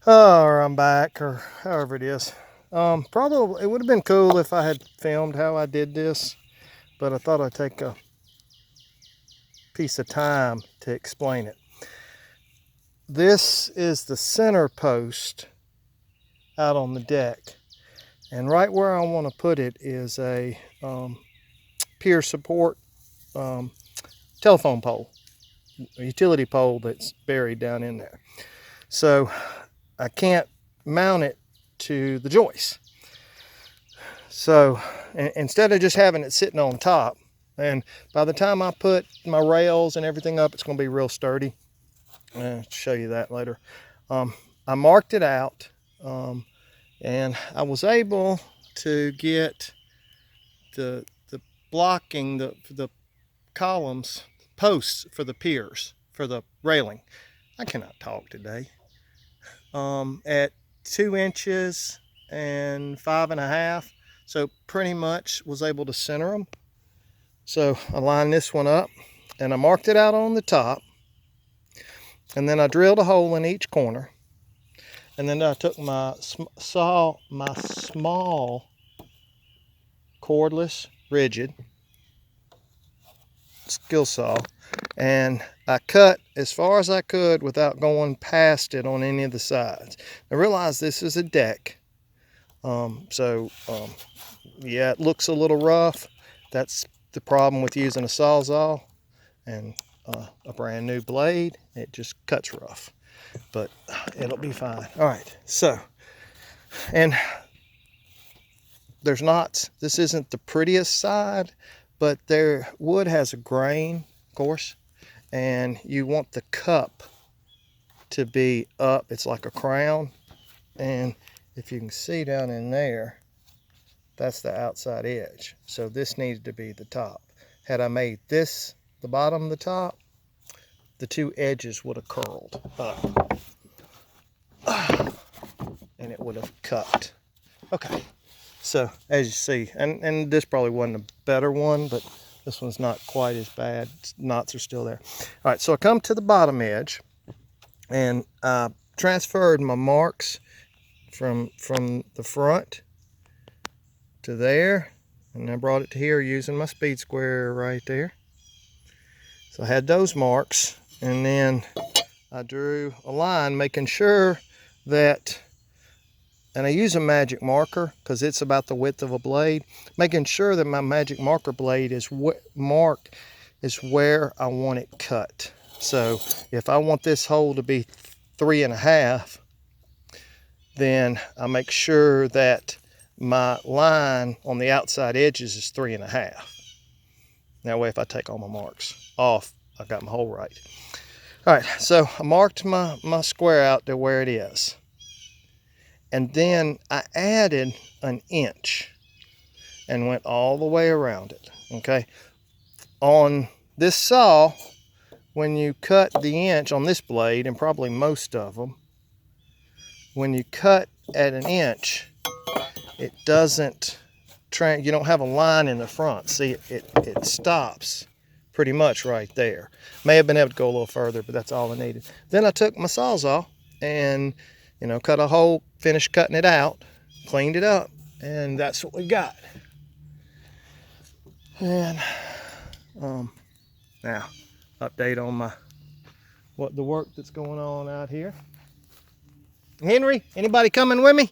Or I'm back, or however it is. Probably it would have been cool if I had filmed how I did this, but I thought I'd take a piece of time to explain it. This is the center post out on the deck, and right where I want to put it is a pier support telephone pole, a utility pole that's buried down in there. So I can't mount it to the joist. So instead of just having it sitting on top, and by the time I put my rails and everything up, it's going to be real sturdy. I'll show you that later. I marked it out, and I was able to get the blocking, the columns, posts for the piers, for the railing. I cannot talk today. At 2 inches and 5.5. So pretty much was able to center them. So I lined this one up and I marked it out on the top. And then I drilled a hole in each corner. And then I took my small cordless rigid skill saw, and I cut as far as I could without going past it on any of the sides. I realize this is a deck, yeah, it looks a little rough. That's the problem with using a sawzall and a brand new blade. It just cuts rough, but it'll be fine. All right, so, and there's knots. This isn't the prettiest side, but their wood has a grain, of course, and you want the cup to be up. It's like a crown, and if you can see down in there, that's the outside edge. So this needed to be the top. Had I made this the bottom, the top, the two edges would have curled up, and it would have cut. Okay. So as you see, and this probably wasn't a better one, but this one's not quite as bad. Knots are still there. All right, so I come to the bottom edge, and I transferred my marks from the front to there, and I brought it to here using my speed square right there. So I had those marks, and then I drew a line making sure that, and I use a magic marker because it's about the width of a blade, making sure that my magic marker blade is marked is where I want it cut. So if I want this hole to be 3.5, then I make sure that my line on the outside edges is 3.5. That way if I take all my marks off, I got my hole right. All right, so I marked my square out to where it is. And then I added an inch and went all the way around it, okay? On this saw, when you cut the inch on this blade, and probably most of them, when you cut at an inch, it doesn't, you don't have a line in the front. See, it stops pretty much right there. May have been able to go a little further, but that's all I needed. Then I took my sawzall and, cut a hole, finished cutting it out, cleaned it up, and that's what we got. And now, update on the work that's going on out here. Henry, anybody coming with me?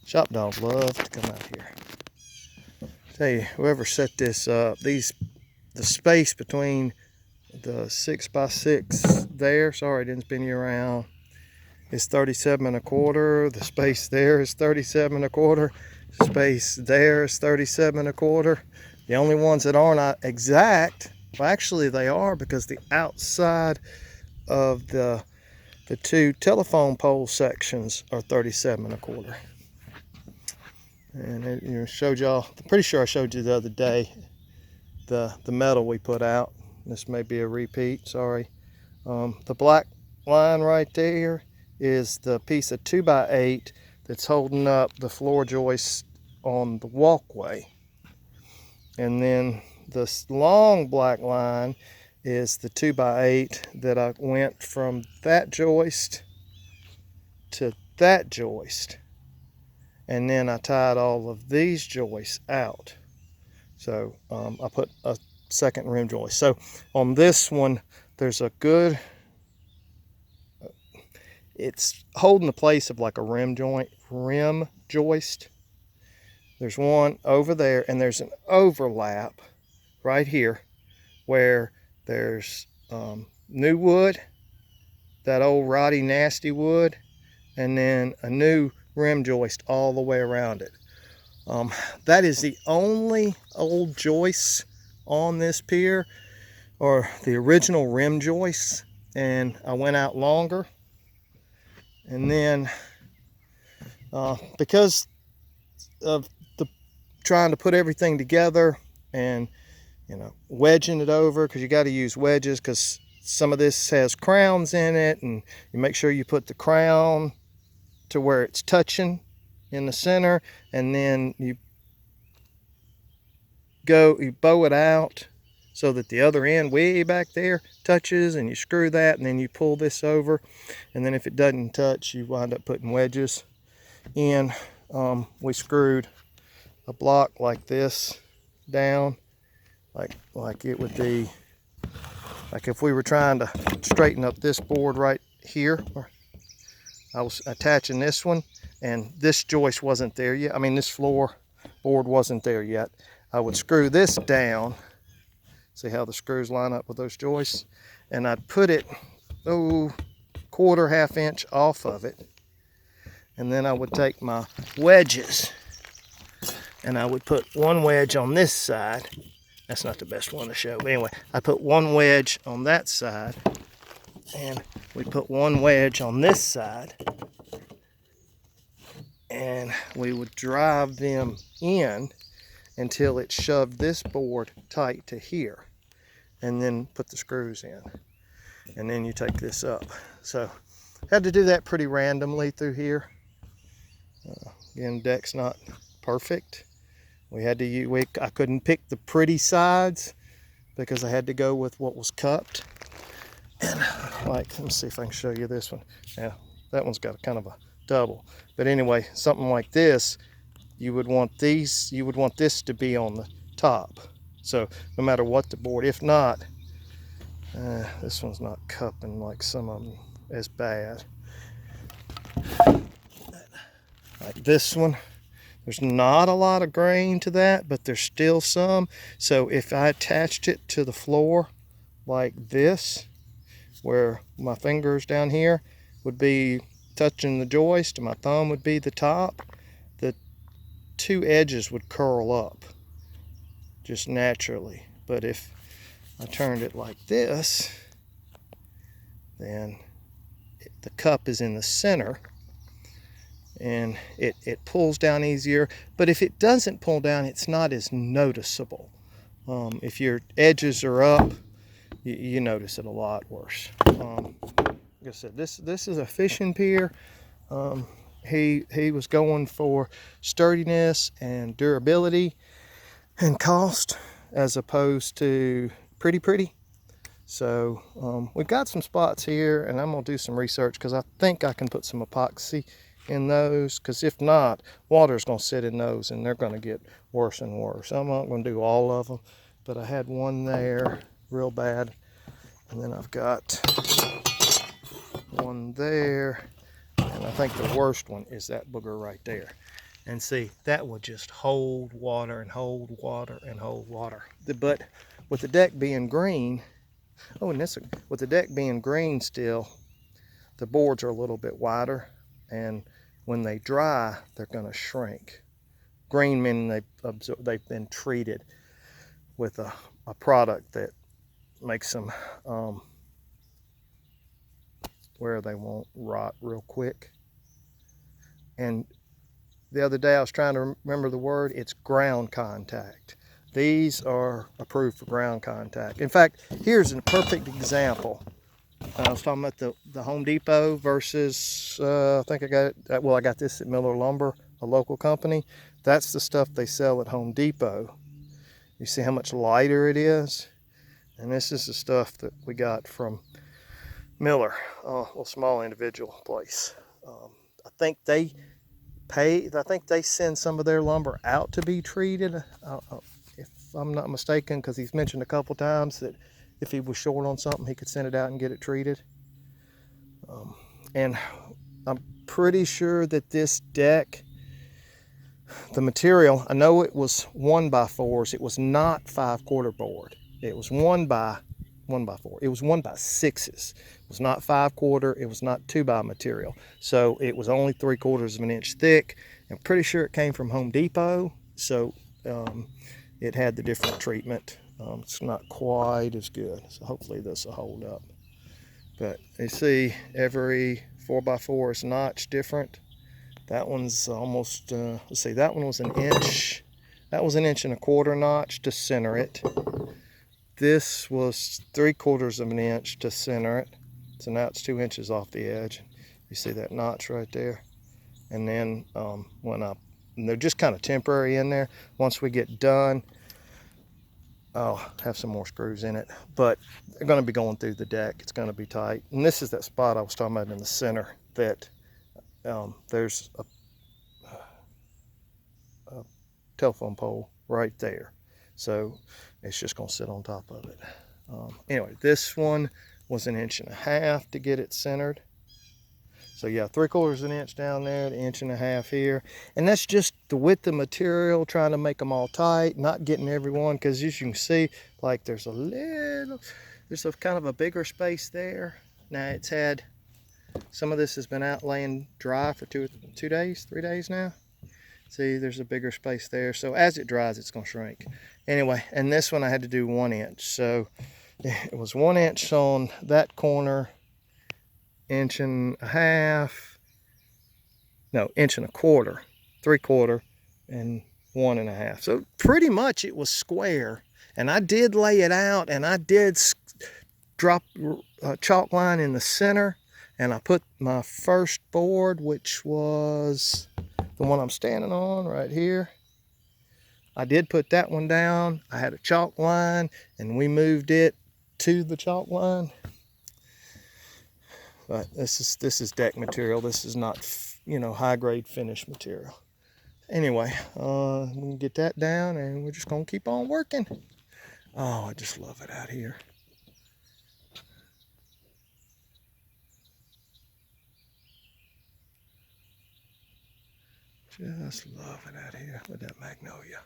Shop dogs love to come out here. Tell you, whoever set this up, the space between the 6x6 there, sorry I didn't spin you around, is 37.25. The space there is 37.25. Space there is 37.25. The only ones that are not exact, well actually they are, because the outside of the two telephone pole sections are 37.25. And it showed y'all, I'm pretty sure I showed you the other day, the metal we put out. This may be a repeat, sorry. The black line right there is the piece of 2x8 that's holding up the floor joist on the walkway. And then this long black line is the 2x8 that I went from that joist to that joist, and then I tied all of these joists out. So I put a second rim joist. So on this one, there's a good, it's holding the place of like a rim joist. There's one over there, and there's an overlap right here where there's new wood, that old rotty nasty wood, and then a new rim joist all the way around it. That is the only old joists on this pier, or the original rim joists, and I went out longer. And then because of the trying to put everything together and wedging it over, because you got to use wedges because some of this has crowns in it, and you make sure you put the crown to where it's touching in the center, and then you bow it out so that the other end way back there touches, and you screw that, and then you pull this over, and then if it doesn't touch, you wind up putting wedges in. We screwed a block like this down, like it would be like if we were trying to straighten up this board right here. I was attaching this one, and this joist wasn't there yet. I mean, this floor board wasn't there yet. I would screw this down. See how the screws line up with those joists? And I'd put it, half inch off of it. And then I would take my wedges, and I would put one wedge on this side. That's not the best one to show, but anyway, I put one wedge on that side, and we put one wedge on this side, and we would drive them in until it shoved this board tight to here, and then put the screws in, and then you take this up. So had to do that pretty randomly through here. Again, deck's not perfect. We had to use, I couldn't pick the pretty sides because I had to go with what was cupped. And let me see if I can show you this one. Yeah, that one's got kind of a double. But anyway, something like this, you would want this to be on the top. So no matter what the board, if not, this one's not cupping like some of them as bad. Like this one, there's not a lot of grain to that, but there's still some. So if I attached it to the floor like this, where my fingers down here would be touching the joist and my thumb would be the top, the two edges would curl up just naturally. But if I turned it like this, then the cup is in the center, and it pulls down easier. But if it doesn't pull down, it's not as noticeable. If your edges are up, you notice it a lot worse. Like I said, this is a fishing pier. He was going for sturdiness and durability and cost as opposed to pretty. So we've got some spots here, and I'm gonna do some research because I think I can put some epoxy in those, because if not, water's going to sit in those and they're going to get worse and worse. I'm not going to do all of them, but I had one there real bad, and then I've got one there, and I think the worst one is that booger right there. And see, that would just hold water and hold water and hold water. But with the deck being green, with the deck being green still, the boards are a little bit wider, and when they dry, they're going to shrink. Green meaning they've been treated with a product that makes them where they won't rot real quick. And the other day I was trying to remember the word. It's ground contact. These are approved for ground contact. In fact, here's a perfect example. I was talking about the Home Depot versus, I think I got this at Miller Lumber, a local company. That's the stuff they sell at Home Depot. You see how much lighter it is? And this is the stuff that we got from Miller, a little small individual place. I think they send some of their lumber out to be treated, if I'm not mistaken, because he's mentioned a couple times that if he was short on something, he could send it out and get it treated. And I'm pretty sure that this deck, the material, I know it was 1x4s. It was not 5/4 board. It was 1x4. It was 1x6s. It was not 5/4. It was not 2x material. So it was only 3/4 of an inch thick. I'm pretty sure it came from Home Depot. So it had the different treatment. It's not quite as good. So hopefully this will hold up. But you see, every 4x4 is notched different. That one's almost, let's see, that one was an inch. That was 1.25 inch notch to center it. This was 3/4 of an inch to center it. So now it's 2 inches off the edge. You see that notch right there? And then and they're just kind of temporary in there. Once we get done, I'll have some more screws in it. But they're going to be going through the deck. It's going to be tight. And this is that spot I was talking about in the center that there's a telephone pole right there. So it's just going to sit on top of it. Anyway, this one was 1.5 inches to get it centered. So yeah, 3/4 of an inch down there, 1.5 inches here. And that's just the width of material, trying to make them all tight, not getting everyone, because as you can see, like there's a kind of a bigger space there. Now it's had, some of this has been out laying dry for 3 days now. See, there's a bigger space there. So as it dries, it's gonna shrink. Anyway, and this one I had to do 1 inch. So it was 1 inch on that corner, 1.5 inches, no, 1.25 inches, 3/4, and 1.5 inches. So pretty much it was square. And I did lay it out, and I did drop a chalk line in the center, and I put my first board, which was the one I'm standing on right here. I did put that one down. I had a chalk line, and we moved it to the chalk line. But this is deck material. This is not, high grade finish material. Anyway, we can get that down, and we're just gonna keep on working. Oh, I just love it out here. Just love it out here with that magnolia.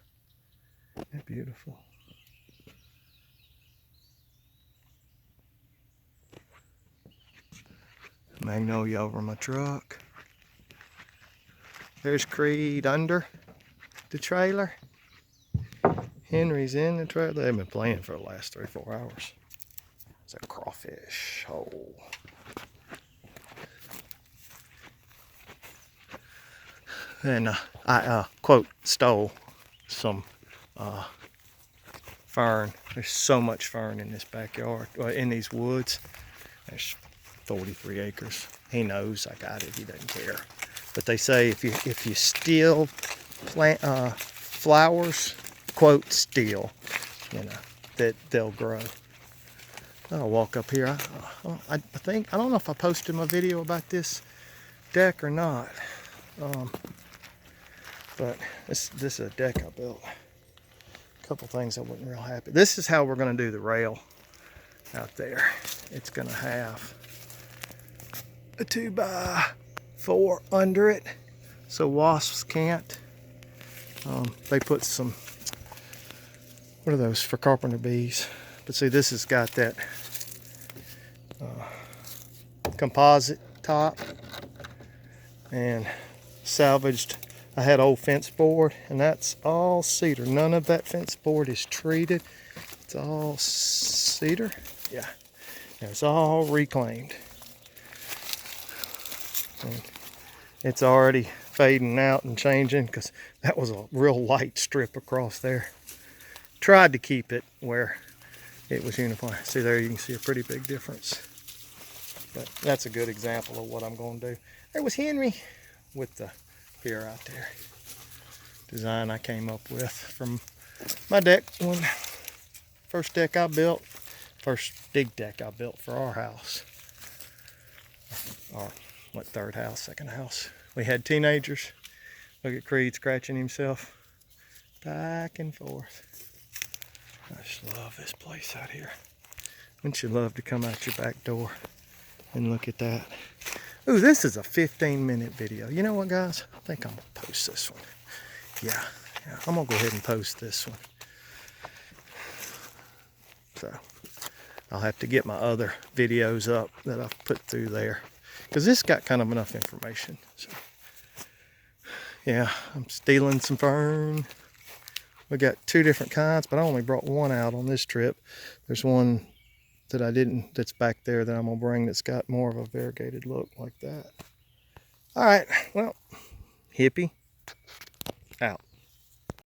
They're beautiful. Magnolia over my truck. There's Creed under the trailer. Henry's in the trailer. They've been playing for the last 3 or 4 hours. It's a crawfish hole. And I quote stole some fern. There's so much fern in this backyard, in these woods. There's 43 acres. He knows I got it. He doesn't care. But they say if you steal plant flowers, quote steal, that they'll grow. I'll walk up here. I don't know if I posted my video about this deck or not. But this is a deck I built. A couple things I wasn't real happy. This is how we're going to do the rail out there. It's going to have a 2x4 under it, so wasps can't. They put some, what are those, for carpenter bees? But see, this has got that composite top, and salvaged. I had old fence board, and that's all cedar. None of that fence board is treated. It's all cedar. Yeah, it's all reclaimed. And it's already fading out and changing because that was a real light strip across there. Tried to keep it where it was uniform. See there, you can see a pretty big difference. But that's a good example of what I'm going to do. There was Henry with the pier out there. Design I came up with from my deck, first deck I built. first dig deck I built for our house. Or what, third house, second house. We had teenagers. Look at Creed scratching himself back and forth. I just love this place out here. Wouldn't you love to come out your back door and look at that? Ooh, this is a 15-minute video. You know what, guys? I think I'm gonna post this one. Yeah, I'm gonna go ahead and post this one. So I'll have to get my other videos up that I've put through there, because this got kind of enough information. So yeah, I'm stealing some fern. We got 2 different kinds, but I only brought one out on this trip. There's one that I didn't, that's back there, that I'm gonna bring, that's got more of a variegated look like that. All right, well, hippie out.